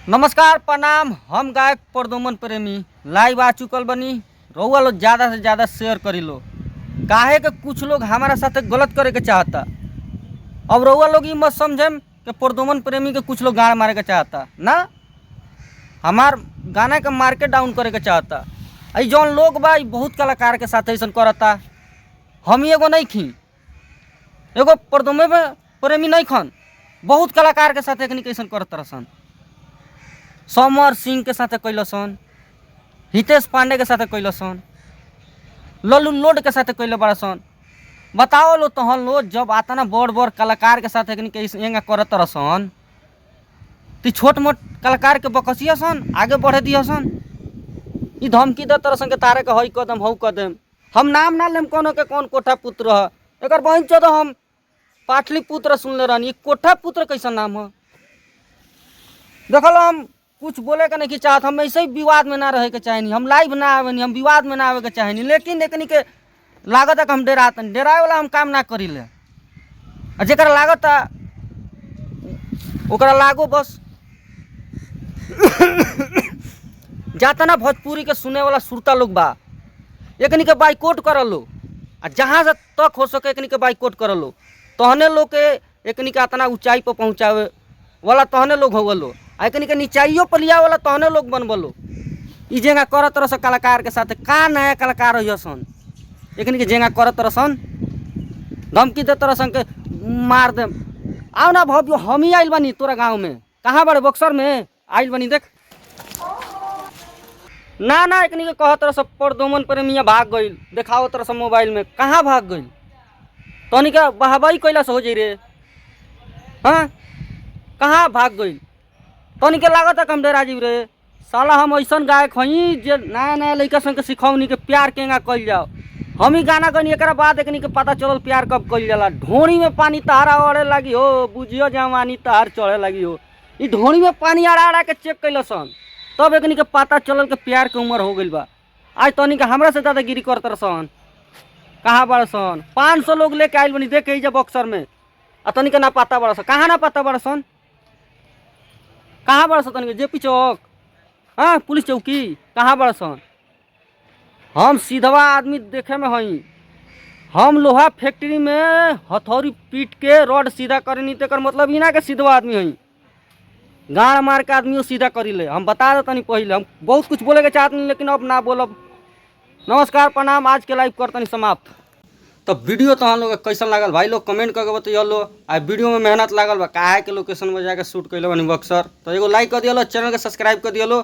नमस्कार प्रणाम। हम गायक प्रदुमन प्रेमी लाइव आ चुकल बनी। रउआ लोग ज़्यादा से ज़्यादा शेयर करी लो, काहे कि कुछ लोग हमारा साथ गलत करे के चाहता। अब रउआ लोग ये मत समझें कि प्रदुमन प्रेमी के कुछ लोग गाड़ मारे के चाहता ना, हमार गाना के मार्केट डाउन करे के चाहता। आई जौन लोग बा बहुत कलाकार के साथ ऐसा करता। हम एगो नहीं खी, एगो प्रदुमन प्रेमी नहीं खन, बहुत कलाकार के साथ एक ऐसा करत सन। समर सिंह के साथ कैलसन, हितेश पांडे के साथ कैलसन, लल्लू लोड के साथ कैल बड़ा सन। बताओ लो तहन लो जब आतना बड़ बड़ कलाकार के साथ एक करत रसन, तो छोट मोट कलाकार के बकसिया सन आगे बढ़े दिया सन। ई धमकी दे तरसन के तारे के हई कदम हऊ कदम। हम नाम ना लेम कोनो के कौन कोठा पुत्र है, एक बहन चौदह हम पाटलिपुत्र सुनले रहनी। कोठा पुत्र कैसा नाम है? देखल हम कुछ बोले के नहीं चाहत, हम ऐसे ही विवाद में ना रहे के चाहेनी, हम लाइव ना आवे नहीं, हम विवाद में ना आवे के चाहेनी। लेकिन एकनी के लागत है कि हम डेरातन, डेराए वाला हम काम ना करी ले। जेकर लागत ओकरा लागो बस। जातना भोजपुरी के सुने वाला श्रोता लोग बा, एकनी के बाइकआउट कर लो, जहाँ से तक हो सके एकनी के बाइकआउट कर लो। तहने लोग के एकनी के इतना ऊंचाई पर पहुँचावे वाला तहने लोग हो लो, एकनी के नीचाइयों पर लिया वाला तहने लोग बन बोलो। ई जेंगा करत रह कलाकार के साथ का नया कलाकार हो सन, एकनी के जेंगा करत रह सन, धमकी देते रह सन के मार दे। आओ ना भव्य, हम ही आइल बनी तोरा गाँव में। कहाँ बड़े? बक्सर में आइल बनी। देख ना ना, एकनी के कहत रह प्रदुमन प्रेमिया भाग गई, देखाओ तरह मोबाइल में। कहाँ भाग गई? तहनी के बहाबाई कैला से हो जाई रे। हाँ, कहाँ भाग गई? तहनी के लागत है हम डेरा जीव रे। साला हम ऐसा गायक हई जे नया नया लड़का सन के सिखौनी के प्यार केंगा कल जाओ। हम ही गाना गनी, एक बाद एकनी के पता चलल प्यार कब कल जाला। ढोड़ी में पानी तहारा अड़े लगी हो, बुझियो जवानी तहार चढ़े लगी हो। ई ढोड़ी में पानी अड़ा अड़ा के चेक कैल सन, तब एकनी के पता चलल के प्यार के उम्र हो गई बा। आज तहनी के हमरा से दादागिरी करत सन। कहाँ बड़ा सन? 500 लोग लेके आइल बनी देख जब बक्सर में, आ तहनी के ना पता बड़ा सन। कहाँ ना पता बड़ा सन? कहाँ बड़ा सन? तहनी के जेपी चौक, हाँ पुलिस चौकी, कहाँ बड़ा सन? हम सीधवा आदमी देखे में हई। हम लोहा फैक्ट्री में हथौड़ी पीट के रॉड सीधा करेनी, तेकर मतलब ई ना के सीधवा आदमी हई। गाड़ मार के आदमी सीधा करी ले। हम बता देता नहीं पहले, हम बहुत कुछ बोले के चाहत नहीं, लेकिन अब ना बोलब। नमस्कार प्रणाम, आज के लाइव करतनी समाप्त। तो वीडियो तो हम लोग कैसा लागल भाई लोग कमेंट करके बताइए लो। आ वीडियो में मेहनत लागल बा, काहे के लोकेशन में जाके शूट कैले बनी बक्सर। तो एगो लाइक कर दिया लो, चैनल के सब्सक्राइब कर दिया लो।